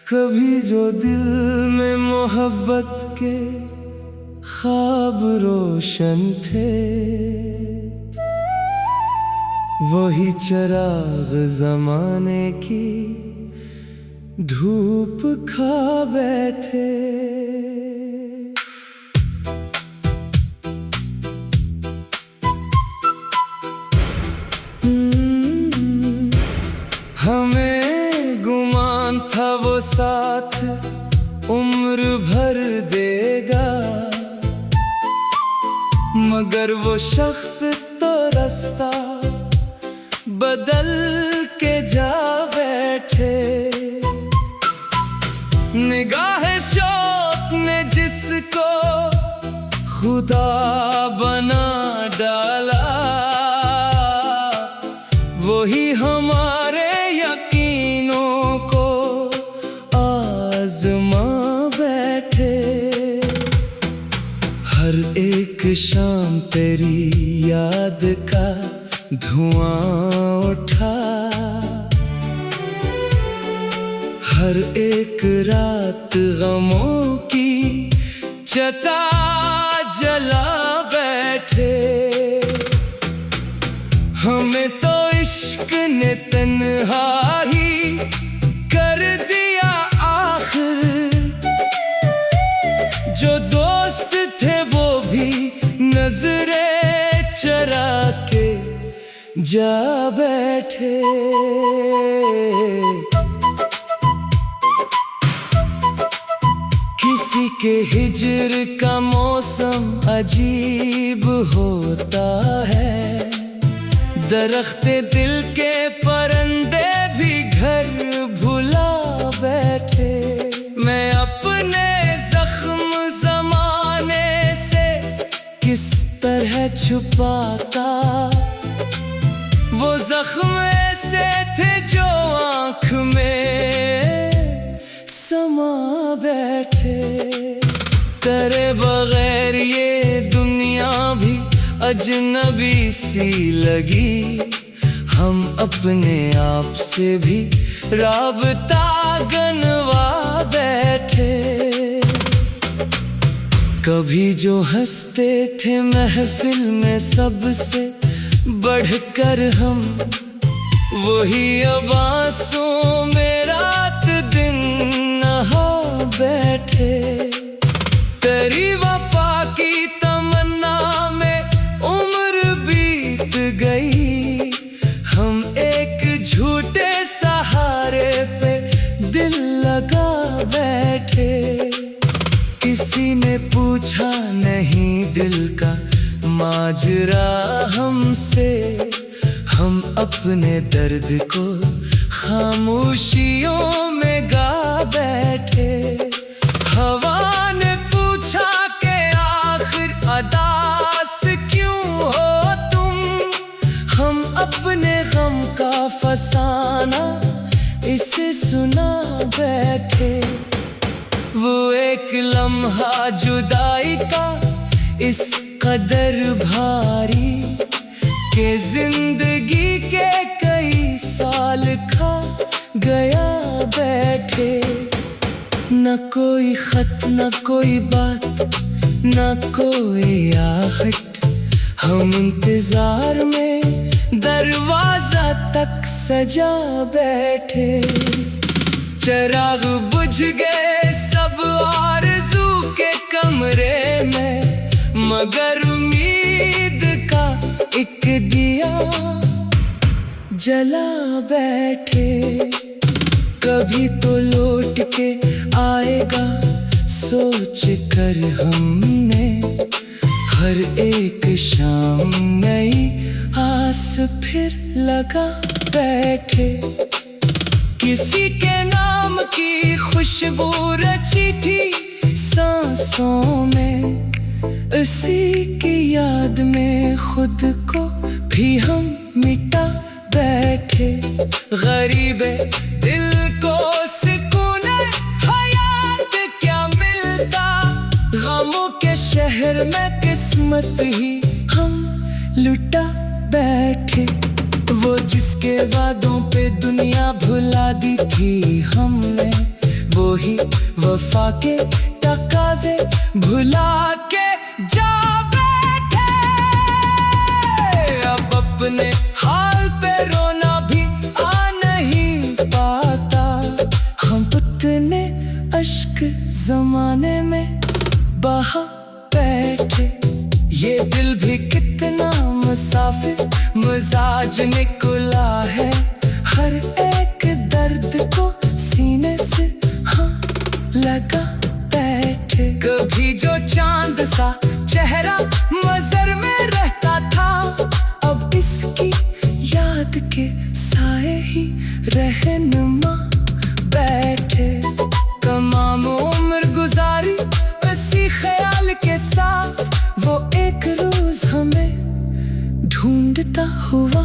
कभी जो दिल में मोहब्बत के ख्वाब रोशन थे, वही चिराग जमाने की धूप खा बैठे। हमें गुमान था वो साथ उम्र भर देगा, मगर वो शख्स तो रास्ता बदल के जा बैठे। निगाह शौक ने जिसको खुदा बना डाला, वही हमारे यकीनों को आज़मा बैठे। हर एक शाम तेरी याद का धुआं उठा, हर एक रात गमों की चिता जला बैठे। हमें तो इश्क ने तन्हा ही कर दिया आखिर, जो दोस्त थे वो भी नजरे चरा के जा बैठे। किसी के हिज्र का मौसम अजीब होता है, दरख्ते दिल के परंदे भी घर भुला बैठे। मैं अपने जख्म जमाने से किस तरह छुपाता, वो जख्म ऐसे थे जो आँख में समा बैठे। तेरे बगैर ये दुनिया भी अजनबी सी लगी, हम अपने आप से भी राबता गनवा बैठे। कभी जो हंसते थे महफिल में सबसे बढ़कर हम, वही अब आंसू में रात दिन नहा बैठे। तेरी वफा की तमन्ना में उम्र बीत गई, हम एक झूठे सहारे पे दिल लगा बैठे। किसी ने पूछा नहीं दिल का माजरा हमसे, हम अपने दर्द को खामोशियों में गा बैठे। हवा ने पूछा कि आखिर अदास क्यों हो तुम, हम अपने गम का फसाना इसे सुना बैठे। वो एक लम्हा जुदाई का इस कदर भारी के जिंदगी के कई साल खा गया बैठे। न कोई खत न कोई बात न कोई आहट, हम इंतजार में दरवाजा तक सजा बैठे। चिराग बुझ गए सब आरज़ू के कमरे में, मगर उम्मीद का एक दिया जला बैठे। कभी तो लौट के आएगा सोच कर हमने, हर एक शाम नई आस फिर लगा बैठे। किसी के नाम की खुशबू रची थी सांसों में, उसी की याद में खुद को भी हम मिटा बैठे। गरीबे दिल को सुकून हयात क्या मिलता, गमों के शहर में किस्मत ही लुटा बैठे। वो जिसके वादों पे दुनिया भुला दी थी हमने, वो ही वफा के तकाज़े भुला के जा बैठे। अब अपने हाल पे रोना भी आ नहीं पाता। हम उतने अश्क जमाने में बहा बैठे। ये दिल भी कितना मुसाफिर मिजाज निकला है। हर एक दर्द को सीने से हम लगा बैठे। कभी जो चांद सा चेहरा मज़र में रहता था, अब इसकी याद के साए ही रहनुमा बैठे। तमाम उम्र गुजारी इसी ख्याल के साथ, वो एक रोज हमें ढूंढता हुआ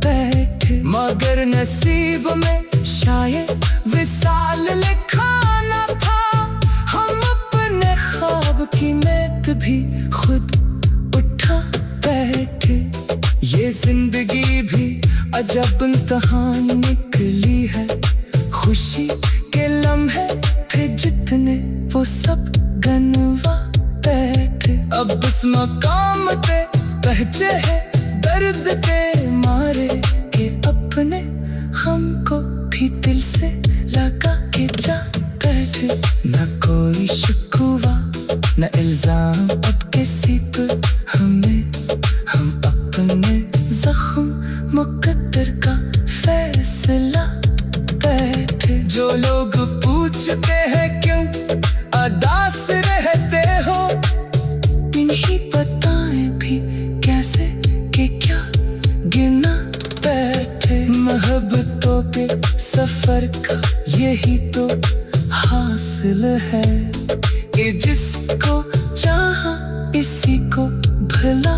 बैठे। मगर नसीब में शायद विसाल लिखा न था। हम अपने ख्वाब की मैत भी खुद उठा बैठे। ये जिंदगी भी अजब इम्तिहान निकली है। खुशी के लम्हे थे जितने, वो सब गनवा बैठे। अब इस मकाम पे पहुंचे हैं दर्द के मारे, के अपने हमको भी दिल से लगा के जा बैठे। न कोई शिकवा न इल्जाम अब किसी पर हमें, हम अपने जख्म मुकद्दर का फैसला बैठे। जो लोग पूछते हैं क्यों अदास रहते हो, इन्हीं बताएं भी कैसे कि क्या गिना बैठे। मोहब्बतों के सफर का यही तो हासिल है कि जिसको चाहा इसी को भला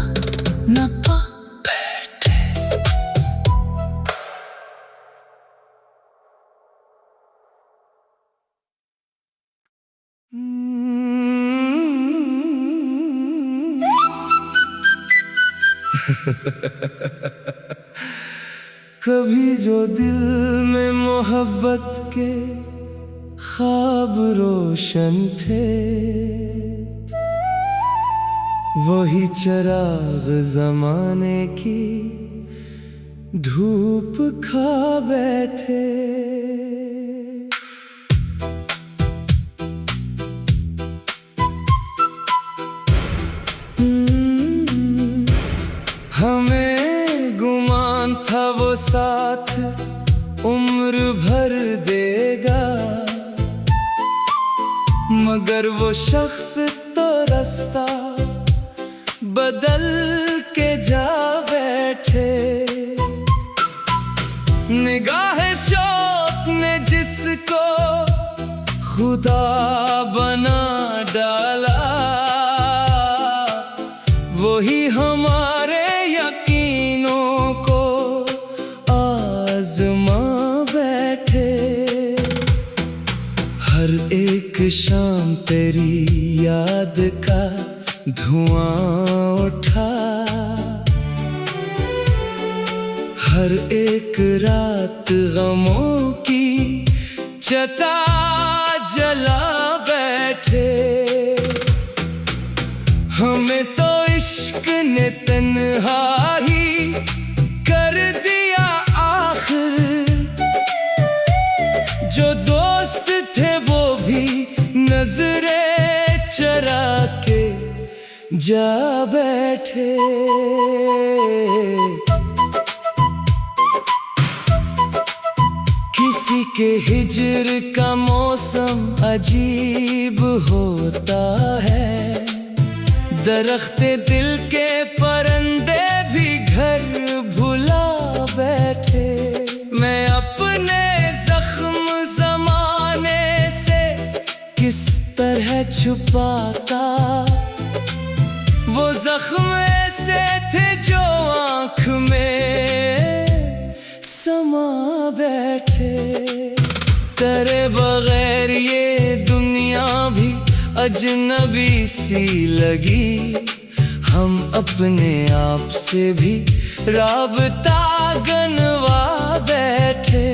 न पा बैठे। कभी जो दिल में मोहब्बत के ख्वाब रोशन थे, वही चिराग जमाने की धूप खा बैठे। हमें गुमान था वो साथ उम्र भर देगा, मगर वो शख्स तो रास्ता बदल के जा बैठे। निगाहे शौक ने जिसको खुदा बना डाला, वही हमारे यकीनों को आज़मा बैठे। हर एक शाम तेरी याद का धुआं उठा, हर एक रात गमों की चिता जला बैठे। हमें तो इश्क ने तन्हा ही कर दिया आखिर, जो दोस्त थे वो भी नजरें चरा के जा बैठे। किसी के हिज्र का मौसम अजीब होता है, दरख्ते दिल के परंदे भी घर भुला बैठे। मैं अपने जख्म जमाने से किस तरह छुपाता, वो जख्म ऐसे थे जो आँख में समा बैठे। तेरे बगैर ये दुनिया भी अजनबी सी लगी, हम अपने आप से भी राबता गनवा बैठे।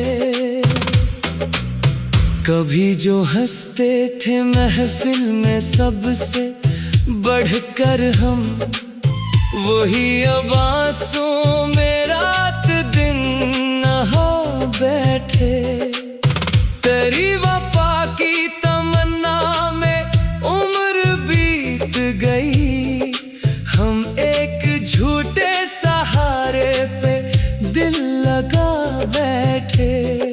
कभी जो हंसते थे महफिल में सबसे बढ़कर हम, वही अब आंसू में रात दिन नहा बैठे। तेरी वफा की तमन्ना में उम्र बीत गई, हम एक झूठे सहारे पे दिल लगा बैठे।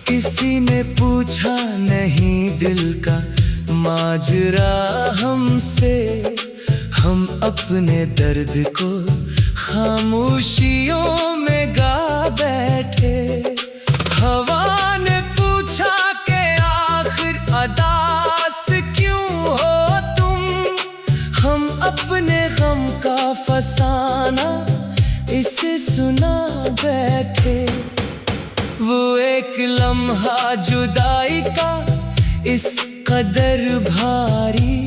किसी ने पूछा नहीं दिल का माजरा हमसे, हम अपने दर्द को खामोशियों में गा बैठे। हवा ने पूछा कि आखिर अदास क्यों हो तुम, हम अपने गम का फसाना इसे सुना बैठे। वो एक लम्हा जुदाई का इस कदर भारी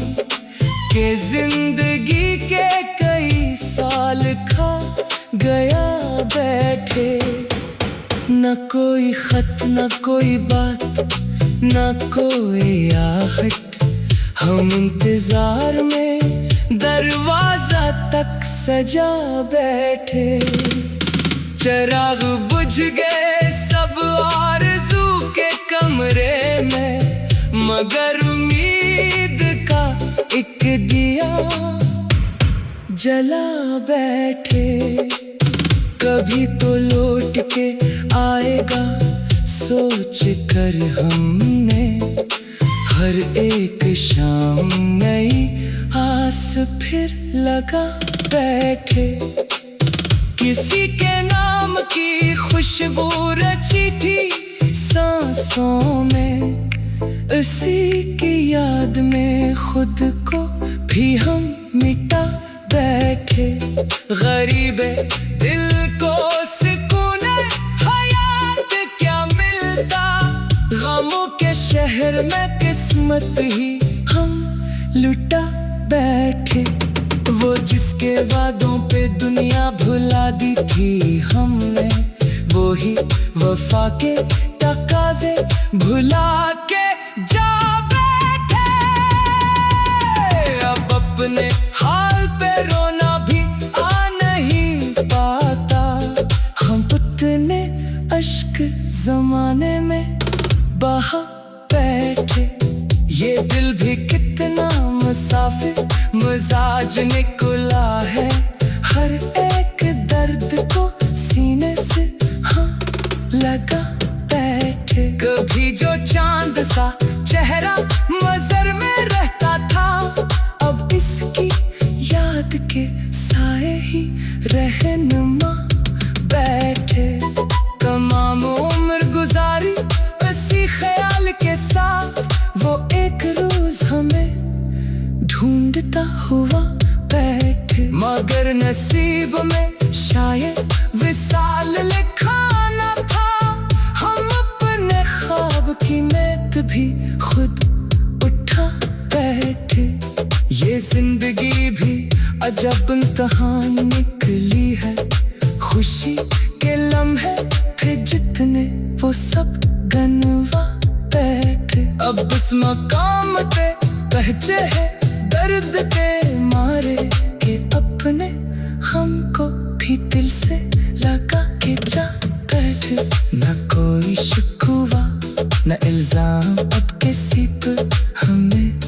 के जिंदगी के कई साल खा गया बैठे। न कोई खत न कोई बात न कोई आहट, हम इंतजार में दरवाजा तक सजा बैठे। चिराग बुझ गए सब आरज़ू के कमरे में, मगर उम्मीद का एक दिया जला बैठे। कभी तो लौट के आएगा सोच कर हमने, हर एक शाम नई आस फिर लगा बैठे। किसी के नाम की खुशबू रची थी सांसों में, उसी की याद में खुद को भी हम मिटा बैठे। गरीबे दिल को सुकून हयात क्या मिलता, गमों के शहर में किस्मत ही हम लुटा बैठे। वो जिसके वादों पे दुनिया भुला दी थी हमने, वो ही वफा के तकाज़े भुला के जा बैठे। अब अपने हाल पे रोना भी आ नहीं पाता, हम उतने अश्क जमाने में बहा बैठे। ये दिल भी कितना मुसाफिर मिजाज निकला है, हर एक दर्द को सीने से हम लगा बैठे। कभी जो चांद सा चेहरा मज़र में रहता था, अब इसकी याद के साए ही रहनुमा बैठे। तमाम उम्र गुजारी इसी ख्याल के साथ, वो एक रोज हमें ढूंढता हुआ बैठे। मगर नसीब में शायद विसाल लिखा न था, हम अपने ख्वाब की मैत भी खुद उठा बैठे। ये जिंदगी भी अजब इम्तिहान निकली है, खुशी के लम्हे थे जितने वो सब गनवा बैठे। अब इस मकाम पे पहुंचे हैं दर्द के मारे, के अपने हमको भी दिल से लगा के जा बैठे। न कोई शिकवा न इल्जाम अब किसी पर हमें,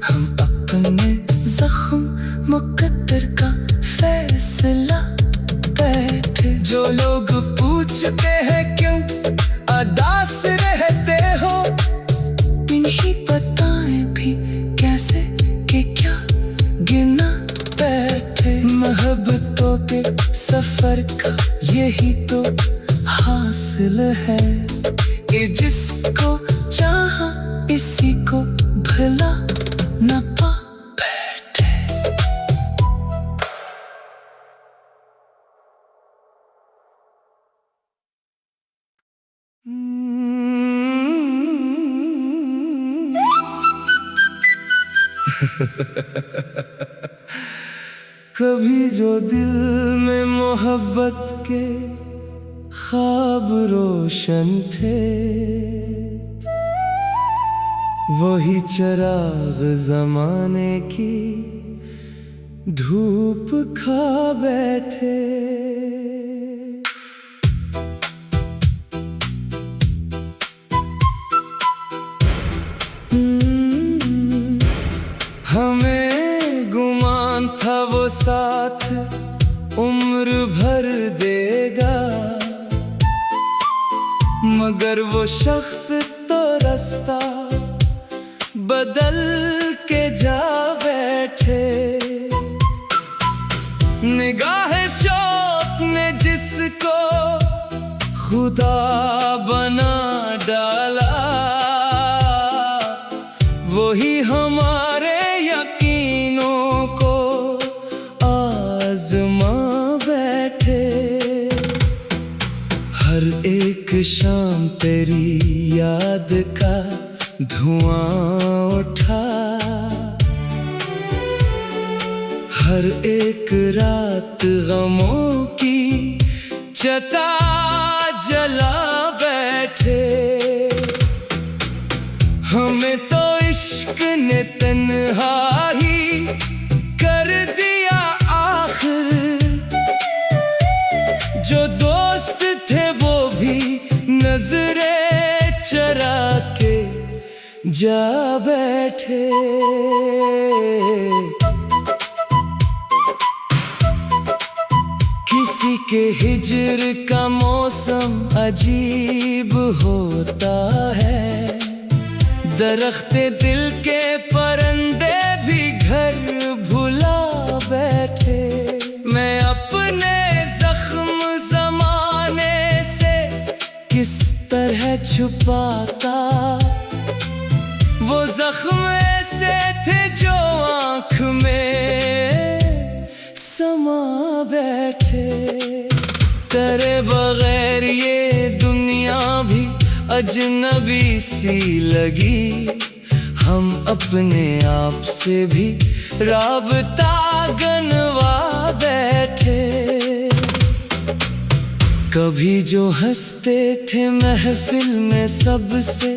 हम अपने जख्म मुकद्दर का फैसला बैठे। जो लोग पूछते हैं क्यों अदास रहते हो, इन्हीं बताएं भी कैसे के क्या गिना बैठे। मोहब्बतों के सफर का यही तो हासिल है, कि जिसको चाहा इसी को भला न पा बैठे। कभी जो दिल में मोहब्बत के ख्वाब रोशन थे, वही चिराग जमाने की धूप खा बैठे। हमें गुमान था वो साथ उम्र भर देगा, मगर वो शख्स तो रास्ता बदल के जा बैठे। निगाह शौक ने जिसको खुदा बना डाला, वही हमारे यकीनों को आज़मा बैठे। हर एक शाम तेरी याद का धुआं उठा, हर एक रात गमों की चिता जला बैठे। हमें तो इश्क ने तन्हा ही कर दिया आखिर, जो दोस्त थे वो भी नजरे चरा के जा बैठे। किसी के हिज्र का मौसम अजीब होता है, दरख्ते दिल के परंदे भी घर भुला बैठे। मैं अपने जख्म जमाने से किस तरह छुपाता, वो जख्म ऐसे थे जो आँख में समा बैठे। तेरे बगैर ये दुनिया भी अजनबी सी लगी, हम अपने आप से भी राबता गनवा बैठे। कभी जो हंसते थे महफिल में सबसे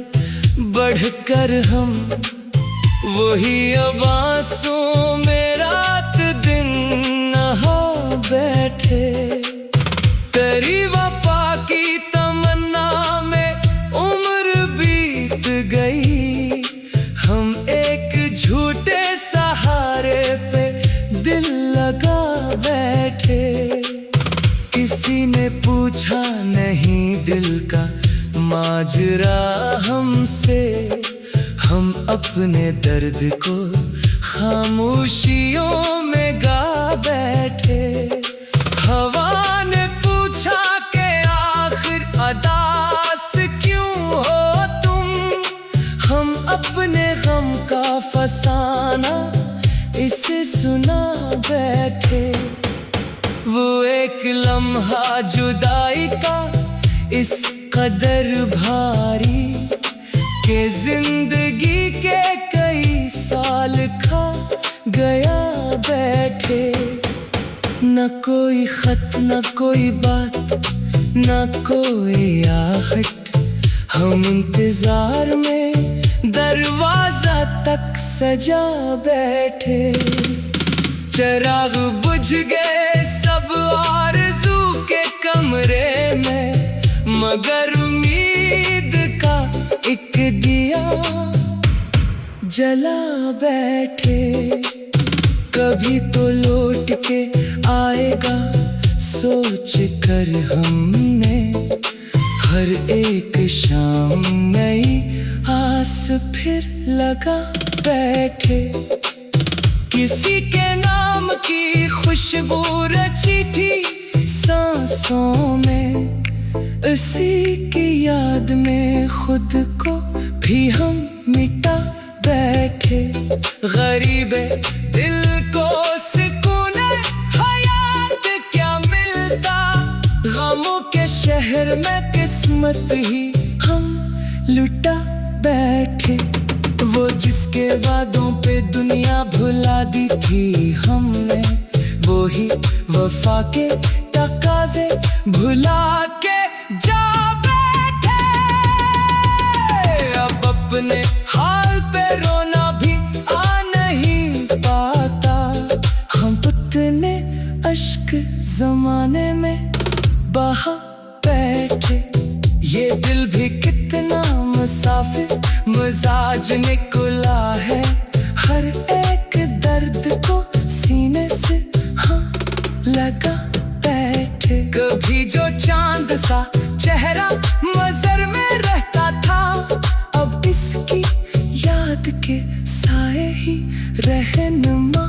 बढ़कर हम, वही अब आंसुओं में रात दिन नहा बैठे। तेरी वफा की तमन्ना में उम्र बीत गई, हम एक झूठे सहारे पे दिल लगा बैठे। किसी ने पूछा नहीं दिल का माजरा हमसे, हम अपने दर्द को खामोशियों में गा बैठे। हवा ने पूछा कि आखिर अदास क्यों हो तुम, हम अपने गम का फसाना इसे सुना बैठे। वो एक लम्हा जुदाई का इस कदर भारी के जिंदगी के कई साल खा गया बैठे। न कोई खत न कोई बात न कोई आहट, हम इंतजार में दरवाजा तक सजा बैठे। चिराग बुझ गए सब आरज़ू के कमरे में, मगर उम्मीद का एक दिया जला बैठे। कभी तो लौट के आएगा सोच कर हमने, हर एक शाम नई आस फिर लगा बैठे। किसी के नाम की खुशबू रची थी सांसों में, उसी की याद में खुद को भी हम मिटा बैठे। गरीबे दिल को सुकून हयात क्या मिलता, गमों के शहर में किस्मत ही हम लुटा बैठे। वो जिसके वादों पे दुनिया भुला दी थी हमने, वो वो ही वफा के तकाज़े भुला के जा बैठे। अब अपने हाल पे रोना भी आ नहीं पाता। हम उतने अश्क जमाने में बहा बैठे। ये दिल भी कितना मुसाफिर मिजाज निकला है। हर एक दर्द को सीने से हम लगा बैठे। कभी जो चांद सा चेहरा मज़र में रहता था, अब इसकी याद के साए ही रहनुमा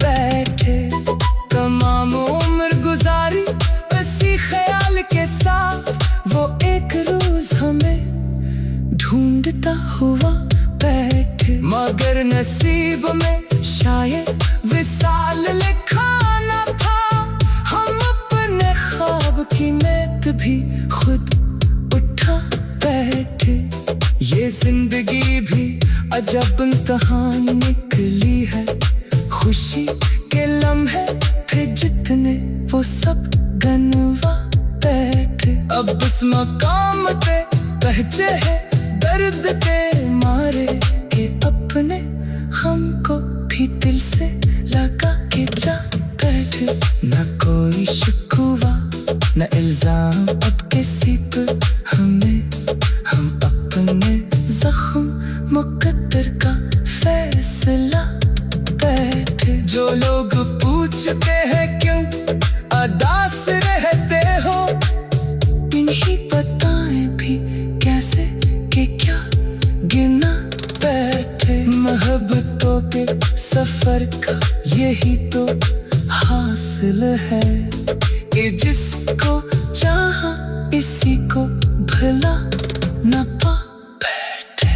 बैठे। तमाम उम्र गुजारी इसी ख्याल के साथ, वो एक रोज हमें ढूंढता हुआ बैठे। मगर नसीब में शायद विसाल लिखा न था। हम अपने ख्वाब की नेत भी खुद उठा बैठे। ये जिंदगी भी अजब इम्तिहान निकली है। खुशी के लम्हे थे जितने, वो सब गनवा बैठे। अब इस मकाम पे पहुंचे हैं दर्द के मारे, के अपने हमको भी दिल से लगा के जा बैठे। न कोई शिकवा न इल्जाम अब किसी पर हमें, हम अपने जख्म मुकद्दर का फैसला बैठे। जो लोग पूछते हैं क्यों अदास रहते हो, इन्हीं बताएं भी कैसे कि क्या गिना बैठे। मोहब्बतों के सफर का यही तो हासिल है कि जिसको चाहा इसी को भला न पा बैठे।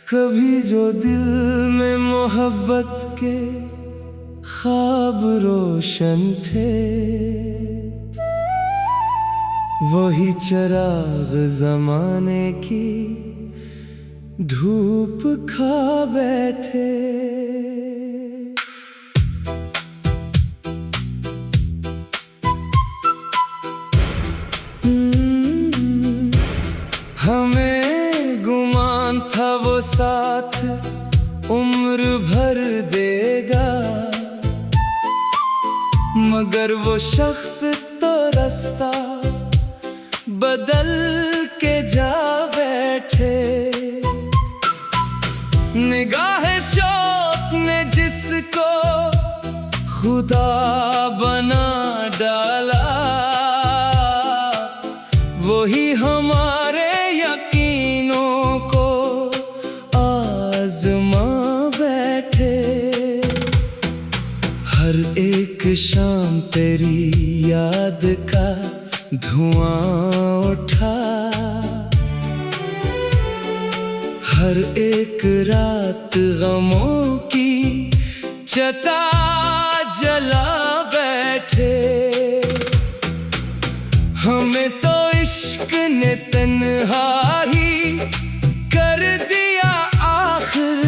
कभी जो दिल में मोहब्बत के ख्वाब रोशन थे, वही चिराग जमाने की धूप खा बैठे। हमें गुमान था वो साथ उम्र भर देगा, मगर वो शख्स तो रास्ता बदल के जा बैठे। निगाह शौक ने जिसको खुदा बना डाला, वही हमारे यकीनों को आज़मा बैठे। हर एक शाम तेरी याद का धुआं उठा, हर एक रात गमों की चता जला बैठे। हमें तो इश्क ने तन्हा ही कर दिया आखिर,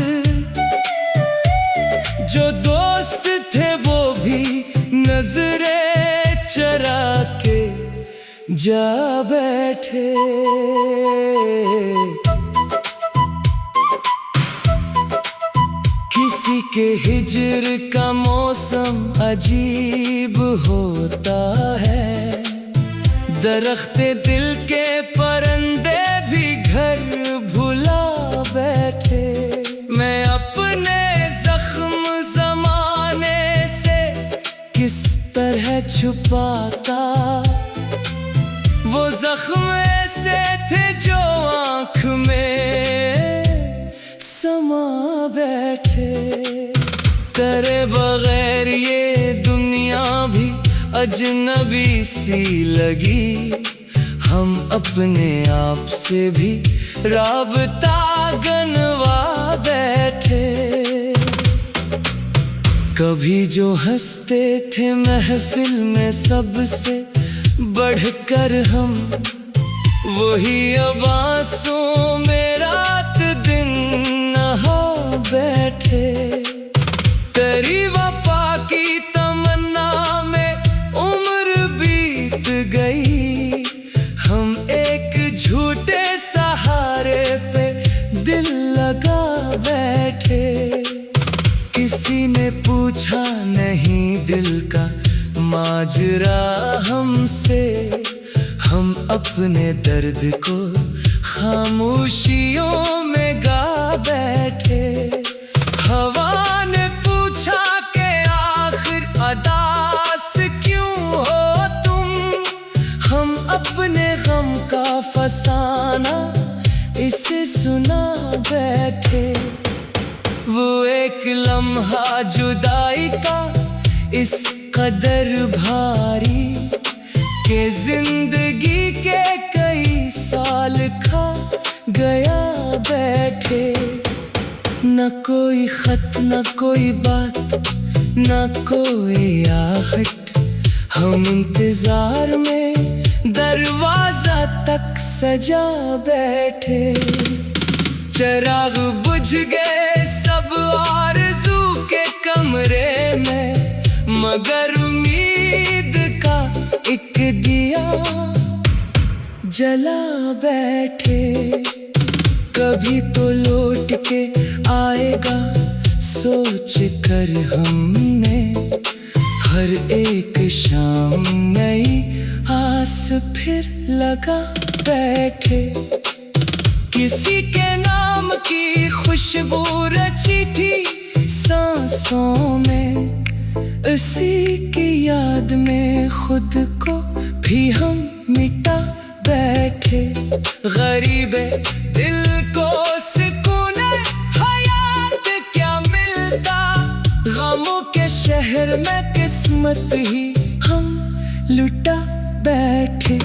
जो दोस्त थे वो भी नजरे चरा के जा बैठे। किसी के हिज्र का मौसम अजीब होता है, दरख्ते दिल के परंदे भी घर भुला बैठे। मैं अपने जख्म जमाने से किस तरह छुपाता, वो जख्म ऐसे थे जो आँख में समा बैठे। तेरे बगैर ये दुनिया भी अजनबी सी लगी, हम अपने आप से भी राबता गनवा बैठे। कभी जो हंसते थे महफिल में सबसे बढ़कर हम, वही अब आंसू में रात दिन नहा बैठे। तेरी वफा की तमन्ना में उम्र बीत गई, हम एक झूठे सहारे पे दिल लगा बैठे। किसी ने पूछा नहीं दिल का माजरा हमसे, हम अपने दर्द को खामोशियों में गा बैठे। हवा ने पूछा कि आखिर अदास क्यों हो तुम, हम अपने गम का फसाना इसे सुना बैठे। वो एक लम्हा जुदाई का इस कदर भारी के जिंदगी के कई साल खा गया बैठे। न कोई खत न कोई बात न कोई आहट, हम इंतजार में दरवाजा तक सजा बैठे। चिराग बुझ गए सब आरज़ू के कमरे में, मगर उम्मीद का एक दिया जला बैठे। कभी तो लौट के आएगा सोच कर हमने, हर एक शाम नई आस फिर लगा बैठे। किसी के नाम की खुशबू रची थी सांसों में, उसी की याद में खुद को भी हम मिटा बैठे। गरीबे दिल को सुकून हयात क्या मिलता, गमों के शहर में किस्मत ही हम लुटा बैठे।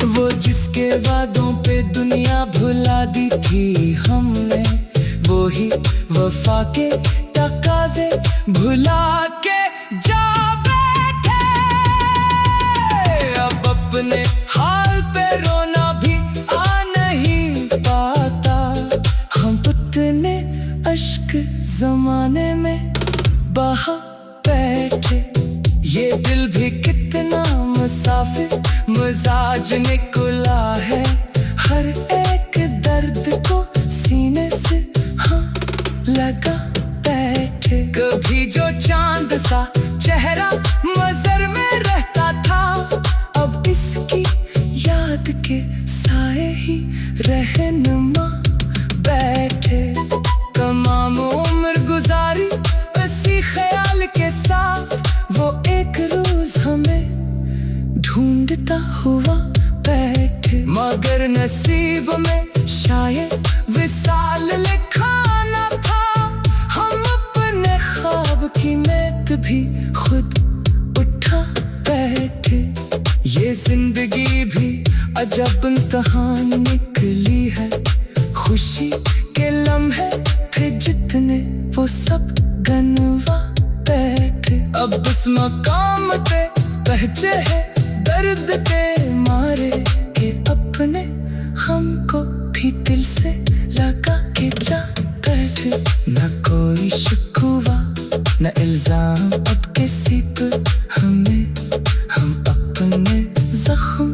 वो जिसके वादों पे दुनिया भुला दी थी हमने, वो ही वफा के तकाज़े भुला के जा बैठे। अब अपने हाल पे रोना भी आ नहीं पाता, हम उतने अश्क जमाने में बहा बैठे। ये दिल भी कितना मुसाफिर मिजाज निकला है, हर एक दर्द को सीने से हम लगा बैठे। कभी जो चांद सा चेहरा मज़र में रहता था, अब इसकी याद के साए ही रहनुमा बैठे। तमाम उम्र गुजारी इसी ख्याल के साथ, वो एक रोज हमें ढूंढता हुआ बैठे। मगर नसीब में शायद विसाल लिखा न था, हम अपने ख्वाब की मैत भी खुद उठा बैठे। ये जिंदगी भी अजब इम्तिहान निकली है, खुशी के लम्हे थे जितने वो सब गनवा बैठे। अब इस मकाम पे पहुंचे हैं दर्द के मारे, के अपने हमको भी दिल से लगा के जा बैठे। न कोई शिकवा न इल्जाम अब किसी पर हमें, हम अपने जख्म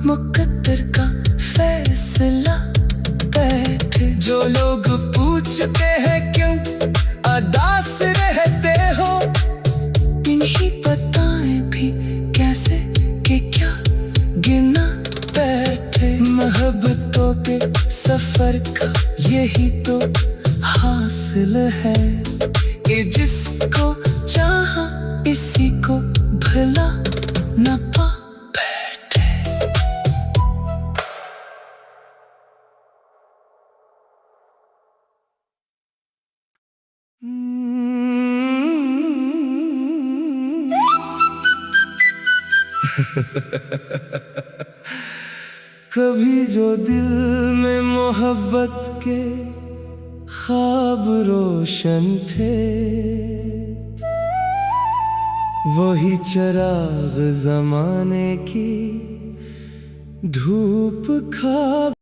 मुकद्दर का फैसला बैठे। जो लोग पूछते हैं क्यों अदास रहते हो, इन्हीं बताएं भी कैसे कि क्या गिना बैठे। मोहब्बतों के सफर का यही तो हासिल है, कि जिसको चाहा इसी को भला न पा बैठे। कभी जो दिल में मोहब्बत के ख्वाब रोशन थे, वही चराग जमाने की धूप खा